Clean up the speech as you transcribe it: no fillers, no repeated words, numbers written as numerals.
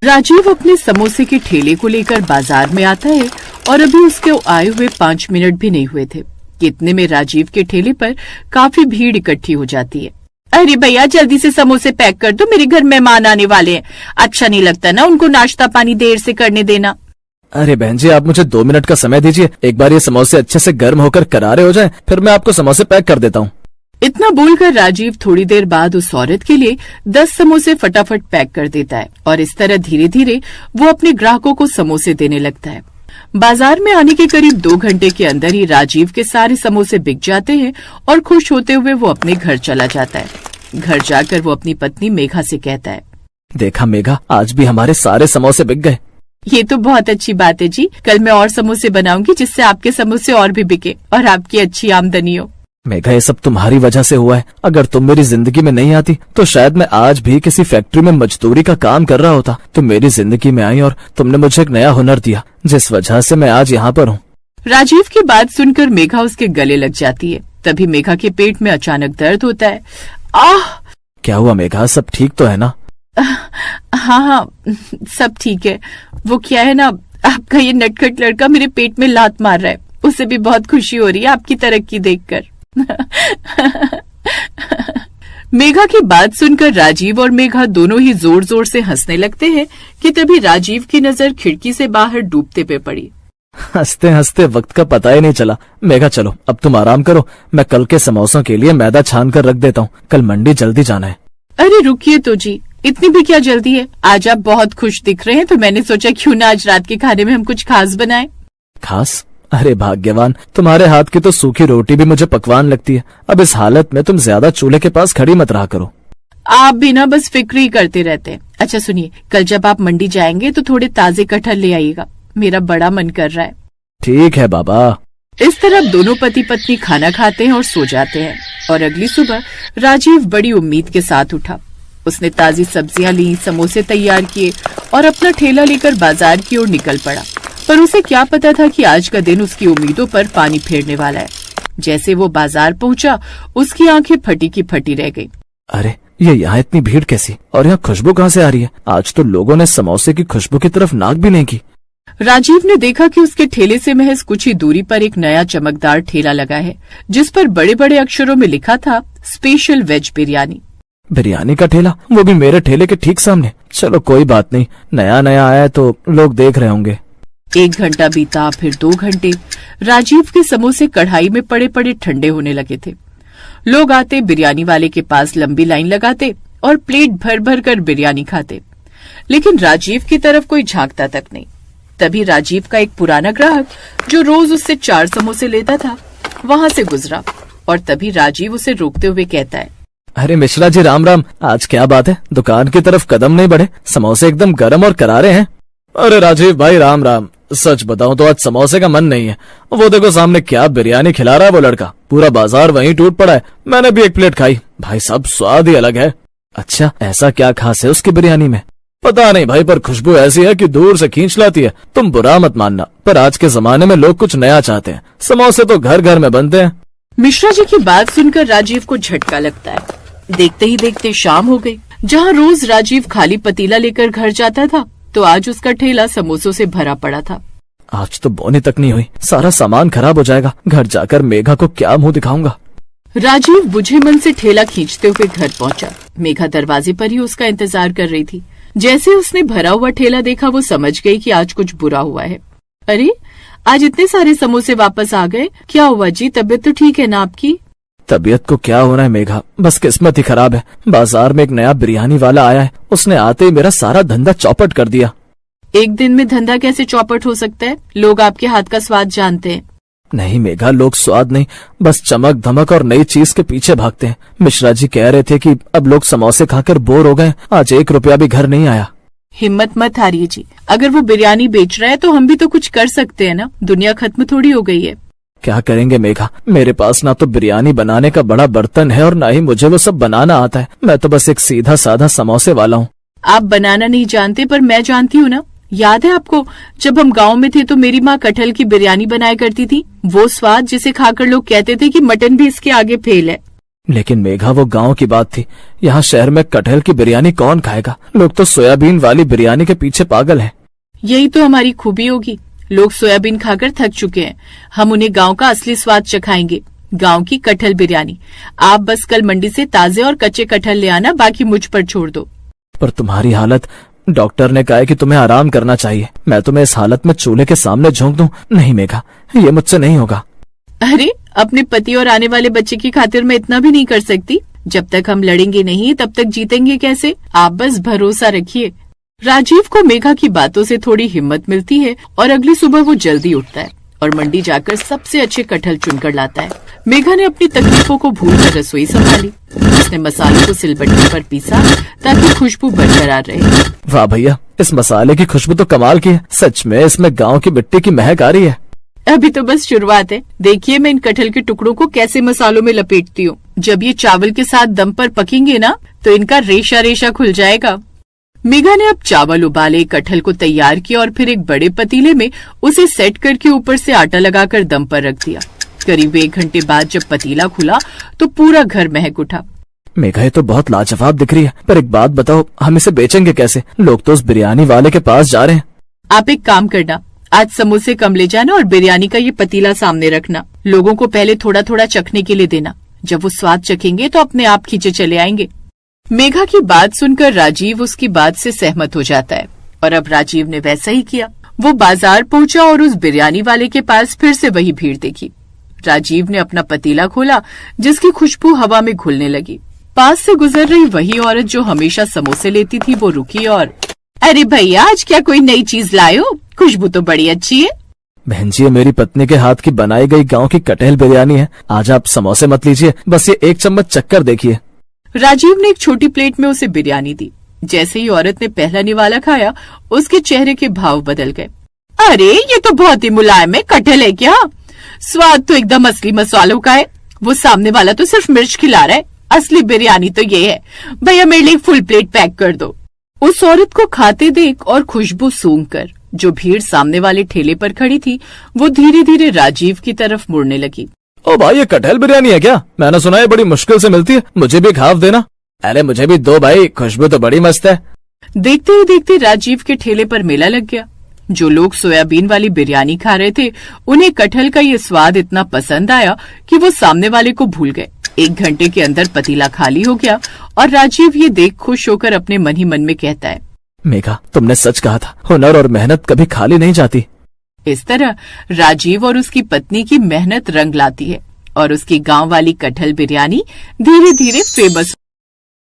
राजीव अपने समोसे के ठेले को लेकर बाजार में आता है और अभी उसके आए हुए 5 मिनट भी नहीं हुए थे कि इतने में राजीव के ठेले पर काफी भीड़ इकट्ठी हो जाती है। अरे भैया जल्दी से समोसे पैक कर दो, मेरे घर मेहमान आने वाले हैं। अच्छा नहीं लगता ना उनको नाश्ता पानी देर से करने देना। अरे बहन जी, आप मुझे 2 मिनट का समय दीजिए, एक बार ये समोसे अच्छे से गर्म होकर करारे हो जाएं, फिर मैं आपको समोसे पैक कर देता हूँ। इतना बोलकर राजीव थोड़ी देर बाद उस औरत के लिए 10 समोसे फटाफट पैक कर देता है और इस तरह धीरे धीरे वो अपने ग्राहकों को समोसे देने लगता है। बाजार में आने के करीब 2 घंटे के अंदर ही राजीव के सारे समोसे बिक जाते हैं और खुश होते हुए वो अपने घर चला जाता है। घर जाकर वो अपनी पत्नी मेघा से कहता है, देखा मेघा, आज भी हमारे सारे समोसे बिक गए। ये तो बहुत अच्छी बात है जी, कल मैं और समोसे बनाऊंगी जिससे आपके समोसे और भी बिके और आपकी अच्छी आमदनी हो। मेघा, ये सब तुम्हारी वजह से हुआ है। अगर तुम मेरी जिंदगी में नहीं आती तो शायद मैं आज भी किसी फैक्ट्री में मजदूरी का काम कर रहा होता। तुम मेरी जिंदगी में आई और तुमने मुझे एक नया हुनर दिया, जिस वजह से मैं आज यहाँ पर हूँ। राजीव की बात सुनकर मेघा उसके गले लग जाती है। तभी मेघा के पेट में अचानक दर्द होता है। आह! क्या हुआ मेघा, सब ठीक तो है ना? हाँ, सब ठीक है। वो क्या है ना, आपका ये नटखट लड़का मेरे पेट में लात मार रहा है, उसे भी बहुत खुशी हो रही है आपकी तरक्की देखकर। मेघा की बात सुनकर राजीव और मेघा दोनों ही जोर जोर से हंसने लगते हैं कि तभी राजीव की नजर खिड़की से बाहर डूबते पे पड़ी। हंसते हंसते वक्त का पता ही नहीं चला। मेघा चलो, अब तुम आराम करो, मैं कल के समोसों के लिए मैदा छान कर रख देता हूँ, कल मंडी जल्दी जाना है। अरे रुकिए तो जी, इतनी भी क्या जल्दी है? आज आप बहुत खुश दिख रहे हैं तो मैंने सोचा क्यों ना आज रात के खाने में हम कुछ खास बनाएं। खास? अरे भाग्यवान, तुम्हारे हाथ की तो सूखी रोटी भी मुझे पकवान लगती है। अब इस हालत में तुम ज्यादा चूल्हे के पास खड़ी मत रहा करो। आप भी ना बस फिक्र ही करते रहते हैं। अच्छा सुनिए, कल जब आप मंडी जाएंगे तो थोड़े ताजे कटहल ले आइएगा, मेरा बड़ा मन कर रहा है। ठीक है बाबा। इस तरह दोनों पति पत्नी खाना खाते हैं और सो जाते हैं और अगली सुबह राजीव बड़ी उम्मीद के साथ उठा। उसने ताजी सब्जियां ली, समोसे तैयार किए और अपना ठेला लेकर बाजार की ओर निकल पड़ा। पर उसे क्या पता था कि आज का दिन उसकी उम्मीदों पर पानी फेरने वाला है। जैसे वो बाजार पहुंचा, उसकी आंखें फटी की फटी रह गईं। अरे ये यहाँ इतनी भीड़ कैसी, और यहाँ खुशबू कहाँ से आ रही है? आज तो लोगों ने समोसे की खुशबू की तरफ नाक भी नहीं की। राजीव ने देखा कि उसके ठेले से महज कुछ ही दूरी पर एक नया चमकदार ठेला लगा है, जिस पर बड़े बड़े अक्षरों में लिखा था स्पेशल वेज बिरयानी। बिरयानी का ठेला, वो भी मेरे ठेले के ठीक सामने। चलो कोई बात नहीं, नया नया आया है तो लोग देख रहे होंगे। 1 घंटा बीता, फिर 2 घंटे। राजीव के समोसे कढ़ाई में पड़े पड़े ठंडे होने लगे थे। लोग आते, बिरयानी वाले के पास लंबी लाइन लगाते और प्लेट भर भर कर बिरयानी खाते, लेकिन राजीव की तरफ कोई झांकता तक नहीं। तभी राजीव का एक पुराना ग्राहक जो रोज उससे 4 समोसे लेता था, वहां से गुजरा और तभी राजीव उसे रोकते हुए कहता है, अरे मिश्रा जी, राम राम। आज क्या बात है, दुकान की तरफ कदम नहीं बढ़े? समोसे एकदम गरम और करारे हैं। अरे राजीव भाई, राम राम। सच बताऊं तो आज समोसे का मन नहीं है। वो देखो सामने क्या बिरयानी खिला रहा है वो लड़का, पूरा बाजार वहीं टूट पड़ा है। मैंने भी एक प्लेट खाई, भाई साहब स्वाद ही अलग है। अच्छा, ऐसा क्या खास है उसकी बिरयानी में? पता नहीं भाई, पर खुशबू ऐसी है कि दूर से खींच लाती है। तुम बुरा मत मानना, पर आज के जमाने में लोग कुछ नया चाहते हैं। समोसे तो घर घर में बनते हैं। मिश्रा जी की बात सुनकर राजीव को झटका लगता है। देखते ही देखते शाम हो गई। जहाँ रोज राजीव खाली पतीला लेकर घर जाता था, तो आज उसका ठेला समोसों से भरा पड़ा था। आज तो बोनी तक नहीं हुई, सारा सामान खराब हो जाएगा। घर जाकर मेघा को क्या मुंह दिखाऊंगा। राजीव बुझे मन से ठेला खींचते हुए घर पहुंचा। मेघा दरवाजे पर ही उसका इंतजार कर रही थी। जैसे उसने भरा हुआ ठेला देखा, वो समझ गई कि आज कुछ बुरा हुआ है। अरे, आज इतने सारे समोसे वापस आ गए, क्या हुआ जी? तबीयत तो ठीक है ना आपकी? तबीयत को क्या होना है मेघा, बस किस्मत ही खराब है। बाजार में एक नया बिरयानी वाला आया है, उसने आते ही मेरा सारा धंधा चौपट कर दिया। एक दिन में धंधा कैसे चौपट हो सकता है? लोग आपके हाथ का स्वाद जानते हैं। नहीं मेघा, लोग स्वाद नहीं, बस चमक धमक और नई चीज के पीछे भागते हैं। मिश्रा जी कह रहे थे कि अब लोग समोसे खाकर बोर हो गए। आज 1 रुपया भी घर नहीं आया। हिम्मत मत हारिए जी, अगर वो बिरयानी बेच रहा है तो हम भी तो कुछ कर सकते हैं ना। दुनिया खत्म थोड़ी हो गई है। क्या करेंगे मेघा, मेरे पास ना तो बिरयानी बनाने का बड़ा बर्तन है और ना ही मुझे वो सब बनाना आता है। मैं तो बस एक सीधा साधा समोसे वाला हूँ। आप बनाना नहीं जानते, पर मैं जानती हूँ ना। याद है आपको, जब हम गांव में थे तो मेरी माँ कटहल की बिरयानी बनाया करती थी। वो स्वाद जिसे खाकर लोग कहते थे कि मटन भी इसके आगे फेल है। लेकिन मेघा, वो गांव की बात थी। यहाँ शहर में कटहल की बिरयानी कौन खाएगा? लोग तो सोयाबीन वाली बिरयानी के पीछे पागल हैं। यही तो हमारी खूबी होगी। लोग सोयाबीन खाकर थक चुके हैं। हम उन्हें गांव का असली स्वाद चखाएंगे, गांव की कटहल बिरयानी। आप बस कल मंडी से ताजे और कच्चे कटहल ले आना, बाकी मुझ पर छोड़ दो। पर तुम्हारी हालत, डॉक्टर ने कहा है कि तुम्हें आराम करना चाहिए। मैं तुम्हें इस हालत में चूल्हे के सामने झोंक दूं? नहीं मेघा, ये मुझसे नहीं होगा। अरे, अपने पति और आने वाले बच्चे की खातिर मैं इतना भी नहीं कर सकती। जब तक हम लड़ेंगे नहीं, तब तक जीतेंगे कैसे? आप बस भरोसा रखिए। राजीव को मेघा की बातों से थोड़ी हिम्मत मिलती है और अगली सुबह वो जल्दी उठता है और मंडी जाकर सबसे अच्छे कटहल चुनकर लाता है। मेघा ने अपनी तकलीफों को भूलकर रसोई संभाली। उसने मसालों को सिलबट्टे पर पीसा ताकि खुशबू बरकरार रहे। वाह भैया, इस मसाले की खुशबू तो कमाल की है। सच में इसमें गांव की मिट्टी की महक आ रही है। अभी तो बस शुरुआत है। देखिए मैं इन कटहल के टुकड़ों को कैसे मसालों में लपेटती हूँ। जब ये चावल के साथ दम पर पकेंगे ना, तो इनका रेशा रेशा खुल जाएगा। मेघा ने अब चावल उबाले, कटहल को तैयार किया और फिर एक बड़े पतीले में उसे सेट करके ऊपर से आटा लगाकर दम पर रख दिया। करीब 1 घंटे बाद जब पतीला खुला तो पूरा घर महक उठा। मेघा, ये तो बहुत लाजवाब दिख रही है, पर एक बात बताओ, हम इसे बेचेंगे कैसे? लोग तो उस बिरयानी वाले के पास जा रहे हैं। आप एक काम करना, आज समोसे कम ले जाना और बिरयानी का ये पतीला सामने रखना। लोगों को पहले थोड़ा थोड़ा चखने के लिए देना। जब वो स्वाद चखेंगे तो अपने आप खींचे चले आएंगे। मेघा की बात सुनकर राजीव उसकी बात से सहमत हो जाता है और अब राजीव ने वैसा ही किया। वो बाजार पहुंचा और उस बिरयानी वाले के पास फिर से वही भीड़ देखी। राजीव ने अपना पतीला खोला, जिसकी खुशबू हवा में घुलने लगी। पास से गुजर रही वही औरत जो हमेशा समोसे लेती थी, वो रुकी और, अरे भैया, आज क्या कोई नई चीज लाए हो? खुशबू तो बड़ी अच्छी है। बहन जी, ये मेरी पत्नी के हाथ की बनाई गई गांव की कटहल बिरयानी है। आज आप समोसे मत लीजिए, बस ये 1 चम्मच चक्कर देखिए। राजीव ने एक छोटी प्लेट में उसे बिरयानी दी। जैसे ही औरत ने पहला निवाला खाया, उसके चेहरे के भाव बदल गए। अरे, ये तो बहुत ही मुलायम है। कटहल है क्या? स्वाद तो एकदम असली मसालों का है। वो सामने वाला तो सिर्फ मिर्च खिला रहा है। असली बिरयानी तो ये है। भैया, मेरे लिए फुल प्लेट पैक कर दो। उस औरत को खाते देख और खुशबू सूंघकर जो भीड़ सामने वाले ठेले पर खड़ी थी, वो धीरे धीरे राजीव की तरफ मुड़ने लगी। ओ भाई, ये कटहल बिरयानी है क्या? मैंने सुना है बड़ी मुश्किल से मिलती है, मुझे भी खाफ देना। अरे मुझे भी दो भाई, खुशबू तो बड़ी मस्त है। देखते ही देखते राजीव के ठेले पर मेला लग गया। जो लोग सोयाबीन वाली बिरयानी खा रहे थे, उन्हें कटहल का ये स्वाद इतना पसंद आया कि वो सामने वाले को भूल गए। 1 घंटे के अंदर पतीला खाली हो गया और राजीव ये देख खुश होकर अपने मन ही मन में कहता है, मेघा, तुमने सच कहा था, हुनर और मेहनत कभी खाली नहीं जाती। इस तरह राजीव और उसकी पत्नी की मेहनत रंग लाती है और उसकी गांव वाली कटहल बिरयानी धीरे धीरे फेमस